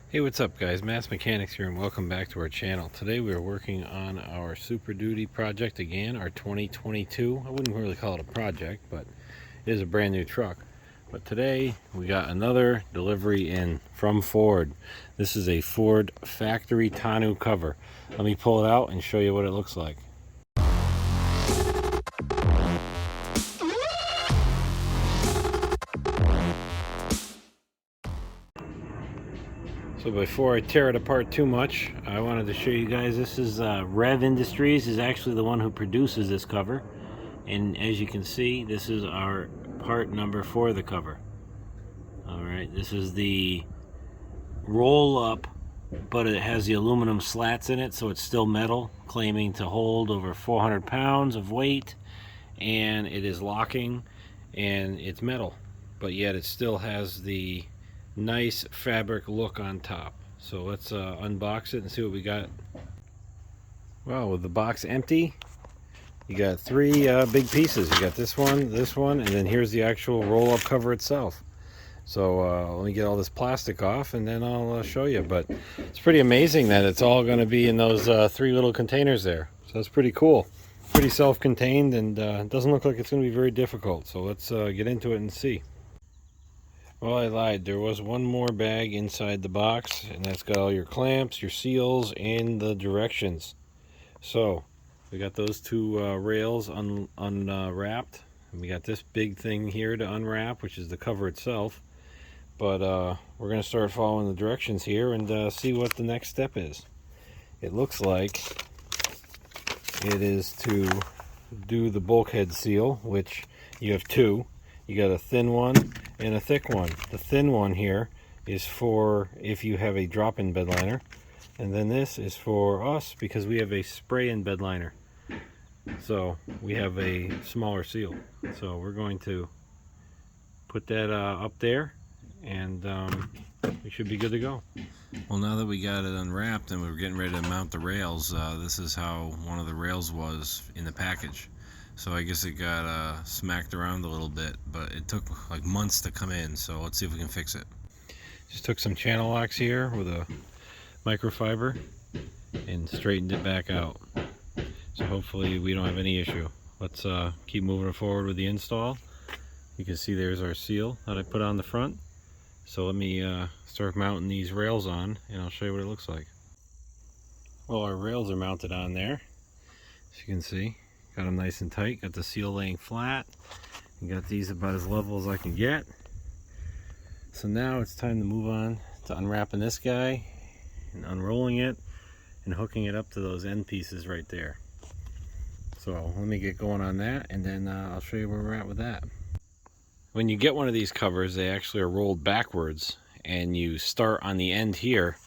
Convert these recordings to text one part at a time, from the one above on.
Hey, what's up guys? Mass Mechanics here and welcome back to our channel. Today we are working on our Super Duty project again, our 2022. I wouldn't really call it a project, but it is a brand new truck. But today we got another delivery in from Ford. This is a Ford factory tonneau cover. Let me pull it out and show you what it looks like. So before I tear it apart too much, I wanted to show you guys, this is Rev Industries is actually the one who produces this cover. And as you can see, this is our part number for the cover. Alright, this is the roll-up, but it has the aluminum slats in it, so it's still metal, claiming to hold over 400 pounds of weight, and it is locking, and it's metal, but yet it still has the nice fabric look on top. So let's unbox it and see what we got. Well, with the box empty, you got three big pieces. You got this one, and then here's the actual roll-up cover itself. So let me get all this plastic off and then I'll show you. But it's pretty amazing that it's all going to be in those three little containers there. So that's pretty cool. Pretty self-contained, and it doesn't look like it's going to be very difficult. So let's get into it and see. Well, I lied. There was one more bag inside the box, and that's got all your clamps, your seals, and the directions. So we got those two rails unwrapped, and we got this big thing here to unwrap, which is the cover itself. But we're going to start following the directions here and see what the next step is. It looks like it is to do the bulkhead seal, which you have two. You got a thin one and a thick one. The thin one here is for if you have a drop-in bed liner, and then this is for us because we have a spray-in bed liner. So we have a smaller seal. So we're going to put that up there, and we should be good to go. Well, now that we got it unwrapped and we were getting ready to mount the rails, this is how one of the rails was in the package. So I guess it got smacked around a little bit, but it took like months to come in. So let's see if we can fix it. Just took some channel locks here with a microfiber and straightened it back out. So hopefully we don't have any issue. Let's keep moving forward with the install. You can see there's our seal that I put on the front. So let me start mounting these rails on, and I'll show you what it looks like. Well, our rails are mounted on there, as you can see. Got them nice and tight, got the seal laying flat, and got these about as level as I can get. So now it's time to move on to unwrapping this guy and unrolling it and hooking it up to those end pieces right there. So let me get going on that, and then I'll show you where we're at with that. When you get one of these covers, they actually are rolled backwards, and you start on the end here,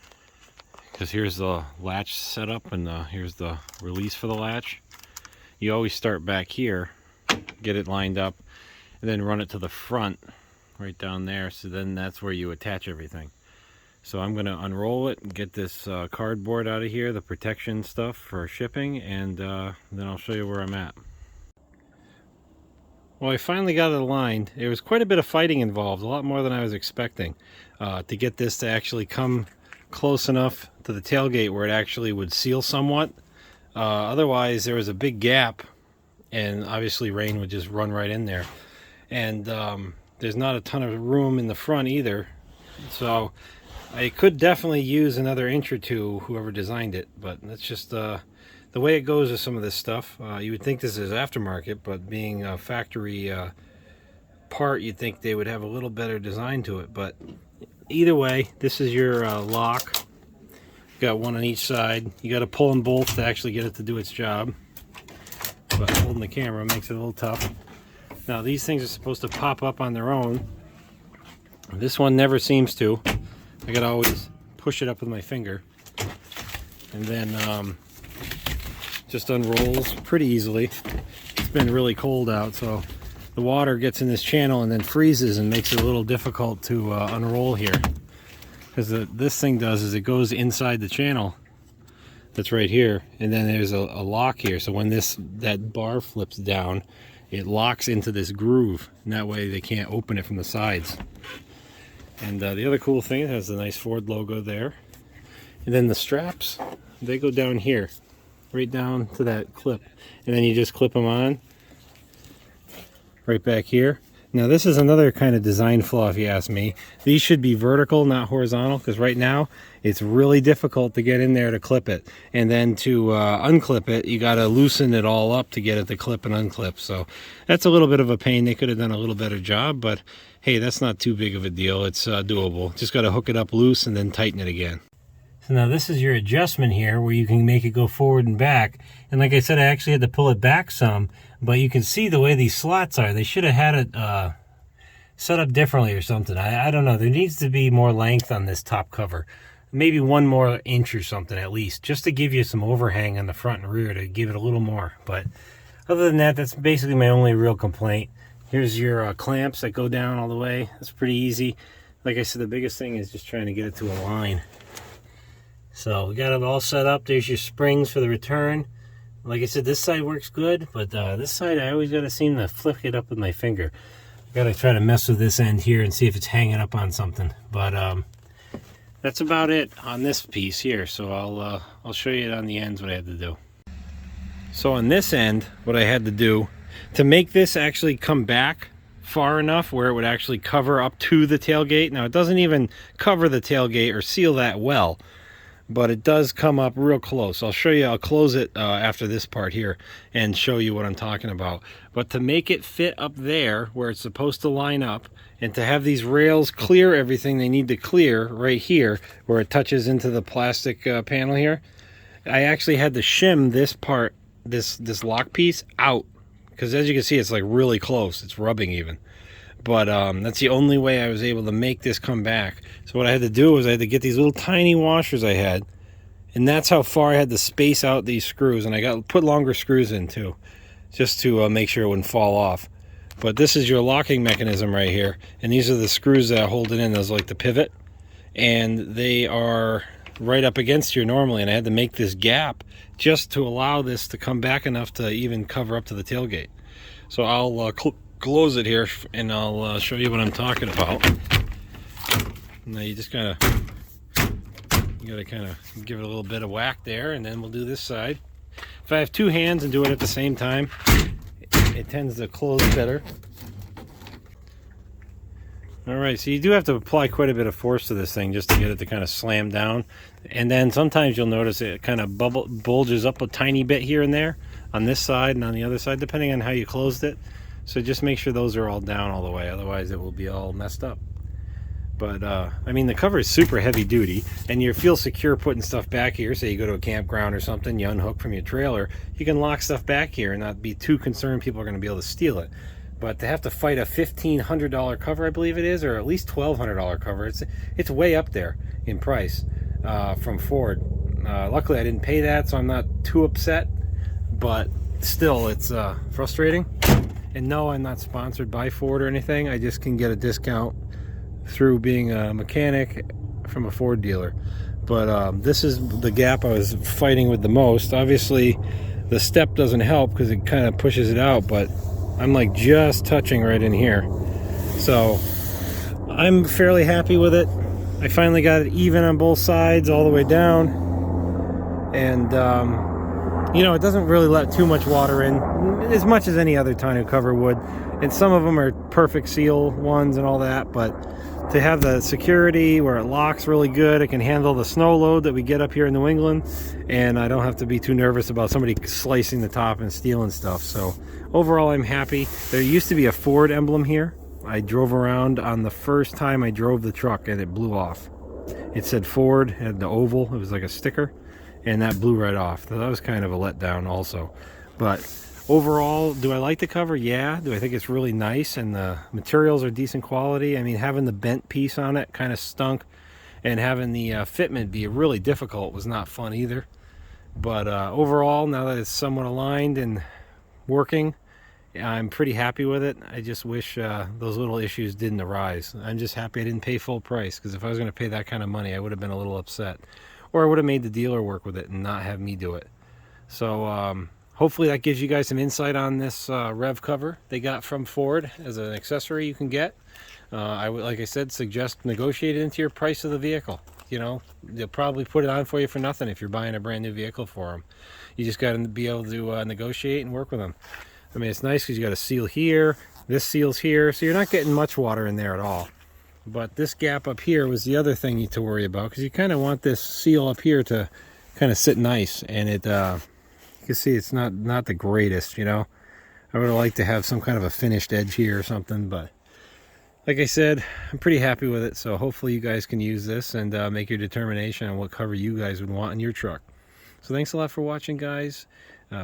because here's the latch setup and here's the release for the latch. You always start back here, get it lined up, and then run it to the front right down there, so then that's where you attach everything. So I'm going to unroll it and get this cardboard out of here, the protection stuff for shipping, and then I'll show you where I'm at. Well, I finally got it aligned. There was quite a bit of fighting involved, a lot more than I was expecting, to get this to actually come close enough to the tailgate where it actually would seal somewhat. Otherwise, there was a big gap, and obviously rain would just run right in there. And there's not a ton of room in the front either. So I could definitely use another inch or two, whoever designed it, but that's just the way it goes with some of this stuff. You would think this is aftermarket, but being a factory part, you'd think they would have a little better design to it. But either way, this is your lock. Got one on each side. You got to pull them both to actually get it to do its job. But holding the camera makes it a little tough. Now these things are supposed to pop up on their own. This one never seems to. I got to always push it up with my finger. And then just unrolls pretty easily. It's been really cold out, so the water gets in this channel and then freezes and makes it a little difficult to unroll here. Because this thing does is it goes inside the channel that's right here, and then there's a lock here, so when that bar flips down, it locks into this groove, and that way they can't open it from the sides. And the other cool thing, it has the nice Ford logo there. And then the straps, they go down here, right down to that clip. And then you just clip them on right back here. Now this is another kind of design flaw if you ask me. These should be vertical, not horizontal, because right now it's really difficult to get in there to clip it. And then to unclip it, you got to loosen it all up to get it to clip and unclip. So that's a little bit of a pain. They could have done a little better job, but hey, that's not too big of a deal. It's doable. Just got to hook it up loose and then tighten it again. So now this is your adjustment here where you can make it go forward and back. And like I said, I actually had to pull it back some, but you can see the way these slots are. They should have had it set up differently or something. I don't know. There needs to be more length on this top cover. Maybe 1 more inch or something at least, just to give you some overhang on the front and rear to give it a little more. But other than that, that's basically my only real complaint. Here's your clamps that go down all the way. That's pretty easy. Like I said, the biggest thing is just trying to get it to align. So we got it all set up. There's your springs for the return. Like I said, this side works good, but this side I always got to seem to flick it up with my finger. I got to try to mess with this end here and see if it's hanging up on something. But that's about it on this piece here. So I'll show you it on the ends what I had to do. So on this end, what I had to do to make this actually come back far enough where it would actually cover up to the tailgate. Now it doesn't even cover the tailgate or seal that well, but it does come up real close. I'll show you, I'll close it after this part here and show you what I'm talking about. But to make it fit up there where it's supposed to line up, and to have these rails clear everything they need to clear right here where it touches into the plastic panel here, I actually had to shim this part, this lock piece out, because as you can see it's like really close, it's rubbing even. But that's the only way I was able to make this come back. So what I had to do was I had to get these little tiny washers I had, and that's how far I had to space out these screws. And I got put longer screws in too, just to make sure it wouldn't fall off. But this is your locking mechanism right here, and these are the screws that hold it in. Those like the pivot, and they are right up against here normally. And I had to make this gap just to allow this to come back enough to even cover up to the tailgate. So I'll close it here and I'll show you what I'm talking about. Now you just gotta kind of give it a little bit of whack there, and then we'll do this side. If I have two hands and do it at the same time, it tends to close better. Alright, so you do have to apply quite a bit of force to this thing just to get it to kind of slam down. And then sometimes you'll notice it kind of bulges up a tiny bit here and there on this side and on the other side, depending on how you closed it. So just make sure those are all down all the way, otherwise it will be all messed up. But I mean, the cover is super heavy duty, and you feel secure putting stuff back here. Say you go to a campground or something, you unhook from your trailer, you can lock stuff back here and not be too concerned people are going to be able to steal it. But to have to fight a $1,500 cover, I believe it is, or at least $1,200 cover, it's way up there in price from Ford. Luckily I didn't pay that, so I'm not too upset, but still it's frustrating. And no, I'm not sponsored by Ford or anything. I just can get a discount through being a mechanic from a Ford dealer. But this is the gap I was fighting with the most. Obviously the step doesn't help because it kind of pushes it out, but I'm like just touching right in here. So I'm fairly happy with it. I finally got it even on both sides all the way down. And you know, it doesn't really let too much water in, as much as any other tonneau cover would. And some of them are perfect seal ones and all that, but to have the security where it locks really good, it can handle the snow load that we get up here in New England, and I don't have to be too nervous about somebody slicing the top and stealing stuff. So overall, I'm happy. There used to be a Ford emblem here. I drove around on the first time I drove the truck and it blew off. It said Ford, had the oval, it was like a sticker, and that blew right off. So that was kind of a letdown also. But overall, do I like the cover? Yeah. Do I think it's really nice and the materials are decent quality? I mean, having the bent piece on it kind of stunk, and having the fitment be really difficult was not fun either. But overall, now that it's somewhat aligned and working, I'm pretty happy with it. I just wish those little issues didn't arise. I'm just happy I didn't pay full price, because if I was going to pay that kind of money, I would have been a little upset. Or I would have made the dealer work with it and not have me do it. So hopefully that gives you guys some insight on this rev cover they got from Ford as an accessory you can get. I would, like I said, suggest negotiate it into your price of the vehicle. You know, they'll probably put it on for you for nothing if you're buying a brand new vehicle for them. You just got to be able to negotiate and work with them. I mean, it's nice because you got a seal here, this seal's here, so you're not getting much water in there at all. But this gap up here was the other thing to worry about, because you kind of want this seal up here to kind of sit nice, and it you can see it's not the greatest, you know. I would have liked to have some kind of a finished edge here or something, but like I said, I'm pretty happy with it. So hopefully you guys can use this and make your determination on what cover you guys would want in your truck. So thanks a lot for watching, guys.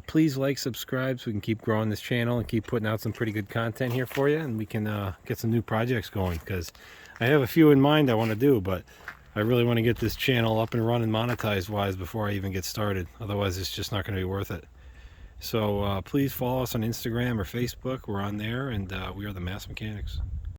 Please like, subscribe, so we can keep growing this channel and keep putting out some pretty good content here for you, and we can get some new projects going, because I have a few in mind I want to do, but I really want to get this channel up and running monetized wise before I even get started. Otherwise it's just not going to be worth it. So please follow us on Instagram or Facebook. We're on there, and we are the Mass Mechanics.